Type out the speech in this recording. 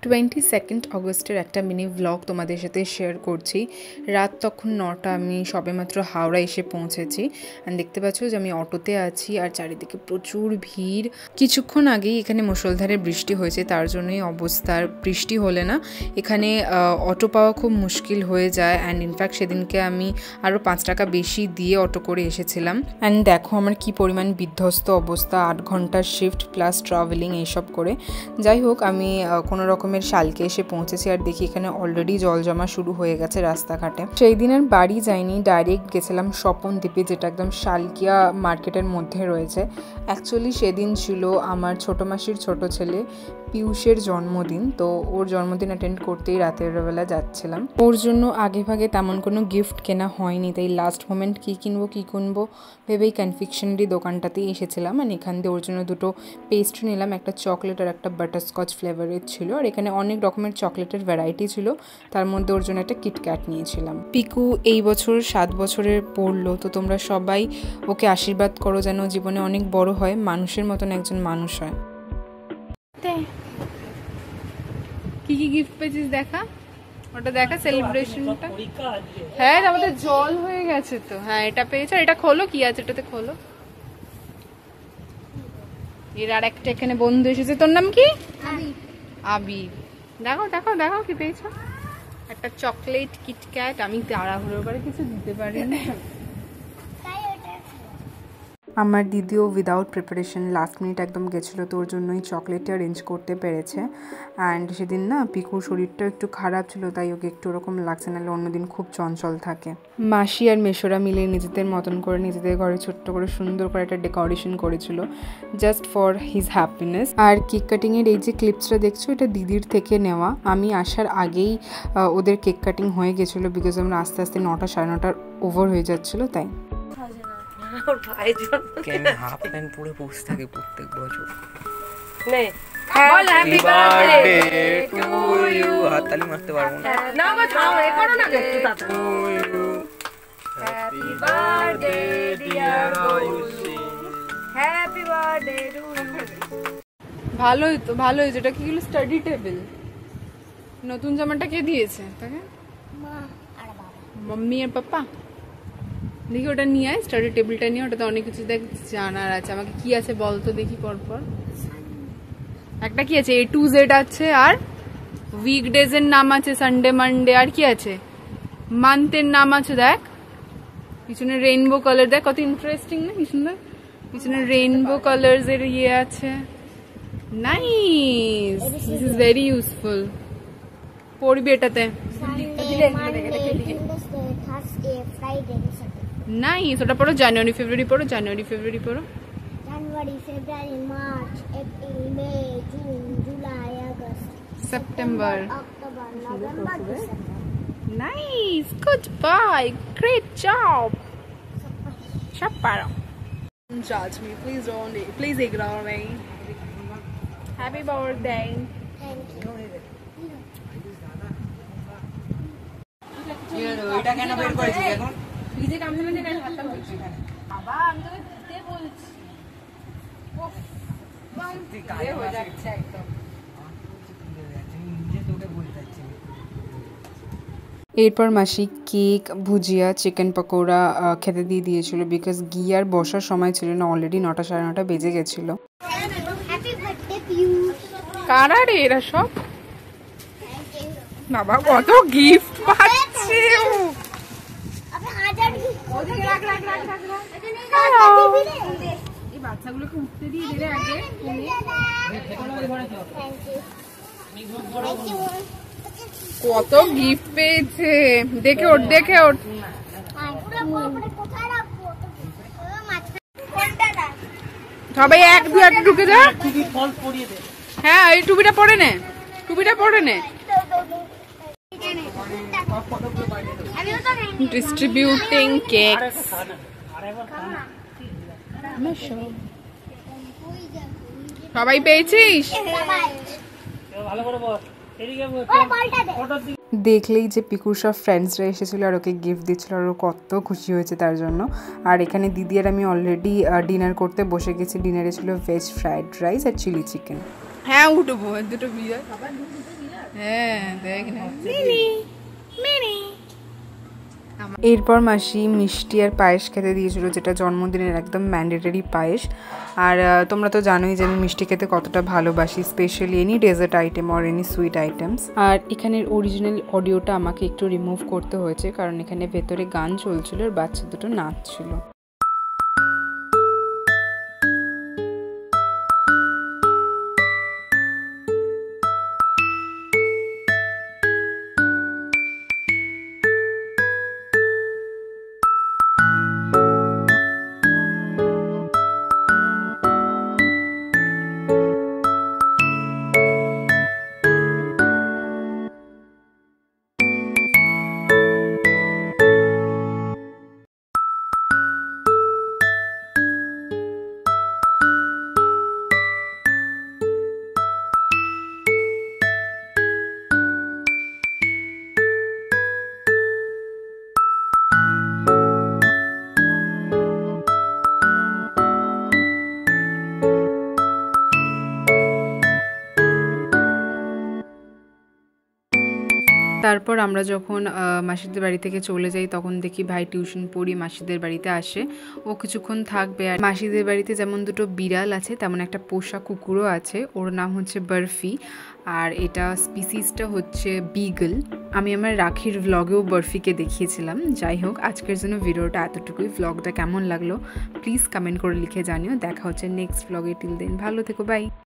22 অগস্টের একটা mini blog তোমাদের সাথে শেয়ার করছি। রাত তখন 9টা, আমি সবেমাত্র হাওড়া এসে পৌঁছেছি। অ্যান্ড দেখতে পাচ্ছ যে আমি অটোতে আছি আর চারিদিকে প্রচুর ভিড়। কিছুক্ষণ আগেই এখানে মুষলধারে বৃষ্টি হয়েছে, তার জন্যই অবস্থার বৃষ্টি হলে না এখানে অটো পাওয়া খুব মুশকিল হয়ে যায়। অ্যান্ড ইনফ্যাক্ট সেদিনকে আমি আরও 5 টাকা বেশি দিয়ে অটো করে এসেছিলাম। অ্যান্ড দেখো আমার কি পরিমাণ বিধ্বস্ত অবস্থা, 8 ঘন্টার শিফট প্লাস ট্রাভেলিং এইসব করে। যাই হোক, আমি কোনো রকমের শালকে এসে পৌঁছেছি আর দেখি এখানে অলরেডি জল জমা শুরু হয়ে গেছে রাস্তাঘাটে। সেই দিন আর বাড়ি যাইনি, ডাইরেক্ট গেছিলাম স্বপনদ্বীপে, যেটা একদম শালকিয়া মার্কেটের মধ্যে রয়েছে। অ্যাকচুয়ালি সেদিন ছিল আমার ছোটো মাসির ছোটো ছেলে পিয়ুষের জন্মদিন, তো ওর জন্মদিন অ্যাটেন্ড করতেই রাতের বেলা যাচ্ছিলাম। ওর জন্য আগে ভাগে তেমন কোনো গিফট কেনা হয়নি, তাই লাস্ট মোমেন্ট কী কিনবো ভেবেই কনফেকশনারি দোকানটাতেই এসেছিলাম। আর এখান দিয়ে ওর জন্য দুটো পেস্ট্রি নিলাম, একটা চকলেট আর একটা বাটারস্কচ ফ্লেভারের ছিল। আর এখানে অনেক রকমের চকলেটের ভ্যারাইটি ছিল, তার মধ্যে ওর জন্য একটা কিটক্যাট নিয়েছিলাম। পিকু এই বছর 7 বছরের পড়লো, তো তোমরা সবাই ওকে আশীর্বাদ করো যেন জীবনে অনেক বড় হয়, মানুষের মতন একজন মানুষ হয়। কি কি গিফট পেয়েছিস দেখা, ওটা দেখা সেলিব্রেশনটা। হ্যাঁ আমাদের জল হয়ে গেছে তো। হ্যাঁ এটা পেয়েছো, এটা খোলো, কি আছে এটাতে, খোলো। এর আর একটা এখানে বন্ধু এসেছে, তোর নাম কি? আবির। দেখো দেখো দেখো কি পেয়েছো, একটা চকলেট কিটক্যাট। আমি তাড়াহুড়ো করে কিছু দিতে পারিনি। আমার দিদিও উইদাউট প্রিপারেশন লাস্ট মিনিট একদম গেছিলো, তো ওর জন্যই চকলেটটা অ্যারেঞ্জ করতে পেরেছে। অ্যান্ড সেদিন না পিকুর শরীরটা একটু খারাপ ছিল, তাই ওকে একটু ওরকম লাগছে, নাহলে অন্যদিন খুব চঞ্চল থাকে। মাসি আর মেশোরা মিলে নিজেদের মতন করে নিজেদের ঘরে ছোট্ট করে সুন্দর করে একটা ডেকোরেশন করেছিল, জাস্ট ফর হিজ হ্যাপিনেস। আর কেক কাটিংয়ের এই যে ক্লিপসটা দেখছো, এটা দিদির থেকে নেওয়া। আমি আসার আগেই ওদের কেক কাটিং হয়ে গেছিলো, বিকজ আমরা আস্তে আস্তে 9টা সাড়ে 9টার ওভার হয়ে যাচ্ছিলো, তাই। হাফ প্যান্ট পরে বসে থাকে প্রত্যেক বছর। Happy birthday to you. হাততালি মারতে পারবো না। না গো, থামো, এ করো না একটু তাড়াতাড়ি। Happy birthday dear Ayushi, happy birthday to you. ভালোই তো, ভালোই। যেটা কি হলো, স্টাডি টেবিল। নতুন জামাটা কে দিয়েছে তাকে? মাম্মি আর পাপা। দেখি ওটা নিয়ে আয়, স্টাডি টেবিলটা নিয়ে। ওটাতে অনেক কিছু দেখ জানার আছে আমাকে। কি আছে বলতো দেখি পরপর। একটা কি আছে, A to Z আছে, আর উইকডেজ এর নাম আছে, সানডে মানডে, আর কি আছে মান্থের নাম আছে। দেখ পিছনে রেইনবো কালার, দেখ কত ইন্টারেস্টিং না, কি সুন্দর। পিছনে রেইনবো কালার্স এর ইয়ে আছে। Nice, this is very useful. পড়বি এটাতে। নাইস, ওটা পড়ো। জানুয়ারি ফেব্রুয়ারি পড়ো, জানুয়ারি ফেব্রুয়ারি পড়ো। January, February, March, April, May, June, July, August, September, October, November, December. Nice, good boy, great job. সব পারো। Judge me, please don't, please ignore me. Happy birthday. Thank you. ওইটা কেন বের করেছিস এখন? ভিজে কামড়ে নিয়ে গেল হাতটা বলছি বাবা, আমি তোকে দিতে বলছি। ওফ, তুই কাজে হয়ে যাচ্ছে একদম। নিজে তোকে বলতে যাচ্ছি। এরপর মাসি কেক, ভুজিয়া, চিকেন পকোড়া খেতে দিয়ে দিয়েছিল, বিকজ গিয়ার বসার সময় ছিল না, অলরেডি 9টা সাড়ে 9টা বেজে গেছিল। Happy birthday, Piyush. কারা রে এরা সব? বাবা কত গিফট পাচ্ছে ও। अबे हाजार ওদিকে রাখ রাখ রাখ রাখ। এই বাচ্চাগুলোকে উঠতে দিয়ে দিলে আগে। Thank you. কত গিফট পেয়েছে, দেখে ওঠ দেখে ওঠ। কোথায় রাখবো? কোনটা না? সবাই এক দু এক ঢুকে যা। হ্যাঁ এই টুপিটা পরে নে, টুপিটা পরে নে। Distributing cake. সবাই পেয়েছিস? দেখলেই যে পিকুর সব ফ্রেন্ডসরা এসেছিলো আর ওকে গিফট দিচ্ছিল, আর ও কত খুশি হয়েছে তার জন্য। আর এখানে দিদি আর আমি অলরেডি ডিনার করতে বসে গেছি। ডিনারে ছিল ভেজ ফ্রাইড রাইস আর চিলি চিকেন। হ্যাঁ উঠবো, দুটো বিয়ে হ্যাঁ দেখ না এরপর মাসি মিষ্টি আর পায়েস খেতে দিয়েছিল, যেটা জন্মদিনের একদম ম্যান্ডেটরি পায়েস। আর তোমরা তো জানোই যে আমি মিষ্টি খেতে কতটা ভালোবাসি, specially any dessert item or any sweet items. আর এখানের অরিজিনাল অডিওটা আমাকে একটু রিমুভ করতে হয়েছে, কারণ এখানে ভেতরে গান চলছিল আর বাচ্চা দুটো নাচছিল। তারপর আমরা যখন মাসিদের বাড়ি থেকে চলে যাই তখন দেখি ভাই টিউশন পড়ি মাসিদের বাড়িতে আসে, ও কিছুক্ষণ থাকবে। আর মাসিদের বাড়িতে যেমন দুটো বিড়াল আছে তেমন একটা পোষা কুকুরও আছে, ওর নাম হচ্ছে বরফি, আর এটা স্পিসিসটা হচ্ছে বিগল। আমি আমার রাখির ভ্লগেও বরফিকে দেখিয়েছিলাম। যাই হোক, আজকের জন্য ভিডিওটা এতটুকুই। ভ্লগটা কেমন লাগলো প্লিজ কমেন্ট করে লিখে জানিও। দেখা হচ্ছে নেক্সট ভ্লগে, টিল দেন ভালো থেকো, বাই।